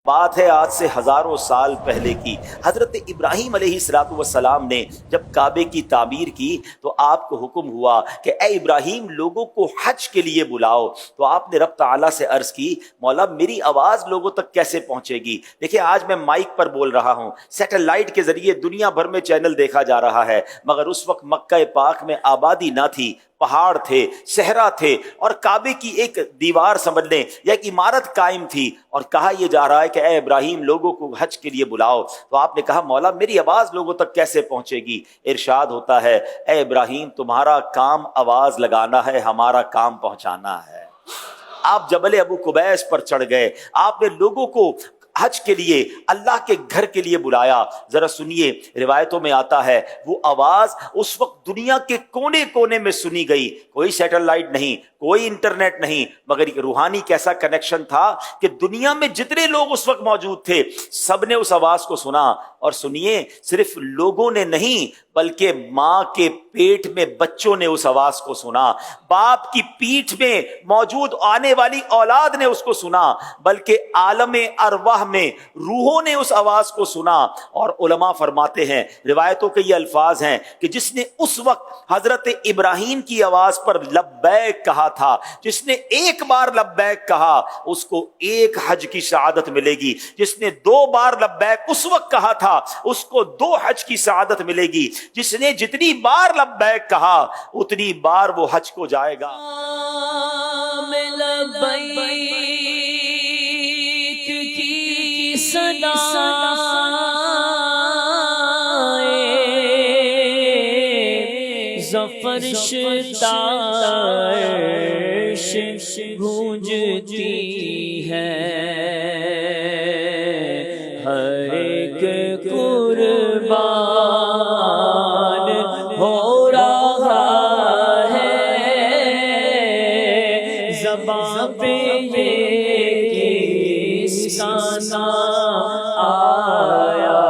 بات ہے آج سے ہزاروں سال پہلے کی۔ حضرت ابراہیم علیہ السلام نے جب کعبے کی تعمیر کی تو آپ کو حکم ہوا کہ اے ابراہیم لوگوں کو حج کے لیے بلاؤ۔ تو آپ نے رب تعالیٰ سے عرض کی مولا میری آواز لوگوں تک کیسے پہنچے گی؟ دیکھیں آج میں مائک پر بول رہا ہوں، سیٹلائٹ کے ذریعے دنیا بھر میں چینل دیکھا جا رہا ہے، مگر اس وقت مکہ پاک میں آبادی نہ تھی، پہاڑ تھے، صحرا تھے، اور کعبے کی ایک دیوار سمجھ لیں یا ایک عمارت قائم تھی، اور کہا یہ جا رہا ہے کہ اے ابراہیم لوگوں کو حج کے لیے بلاؤ۔ تو آپ نے کہا مولا میری آواز لوگوں تک کیسے پہنچے گی؟ ارشاد ہوتا ہے اے ابراہیم تمہارا کام آواز لگانا ہے، ہمارا کام پہنچانا ہے۔ آپ جبل ابو قبیس پر چڑھ گئے، آپ نے لوگوں کو حج کے لیے اللہ کے گھر کے لیے بلایا۔ ذرا سنیے، روایتوں میں آتا ہے وہ آواز اس وقت دنیا کے کونے کونے میں سنی گئی، کوئی سیٹلائٹ نہیں، کوئی انٹرنیٹ نہیں، مگر ایک روحانی کیسا کنیکشن تھا کہ دنیا میں جتنے لوگ اس وقت موجود تھے سب نے اس آواز کو سنا۔ اور سنیے، صرف لوگوں نے نہیں بلکہ ماں کے پیٹ میں بچوں نے اس آواز کو سنا، باپ کی پیٹھ میں موجود آنے والی اولاد نے اس کو سنا، بلکہ عالم ارواح میں روحوں نے اس آواز کو سنا۔ اور علماء فرماتے ہیں، روایتوں کے یہ الفاظ ہیں کہ جس نے اس وقت حضرت ابراہیم کی آواز پر لبیک کہا تھا، جس نے ایک بار لبیک کہا اس کو ایک حج کی سعادت ملے گی، جس نے 2 بار لبیک اس وقت کہا تھا اس کو 2 حج کی سعادت ملے گی، جس نے جتنی بار لبیک کہا اتنی بار وہ حج کو جائے گا۔ فرش گونجتی ہے، ہر ایک قربان ہو رہا ہے، زبان پہ یہ کس کا نام آیا۔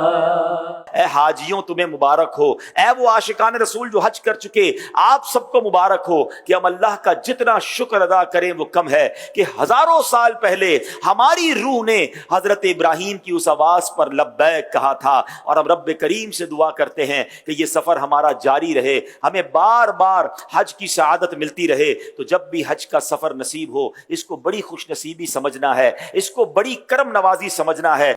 اے حاجیوں تمہیں مبارک ہو، اے وہ عاشقان رسول جو حج کر چکے آپ سب کو مبارک ہو کہ ہم اللہ کا جتنا شکر ادا کریں وہ کم ہے کہ ہزاروں سال پہلے ہماری روح نے حضرت ابراہیم کی اس آواز پر لبیک کہا تھا۔ اور ہم رب کریم سے دعا کرتے ہیں کہ یہ سفر ہمارا جاری رہے، ہمیں بار بار حج کی سعادت ملتی رہے۔ تو جب بھی حج کا سفر نصیب ہو اس کو بڑی خوش نصیبی سمجھنا ہے، اس کو بڑی کرم نوازی سمجھنا ہے۔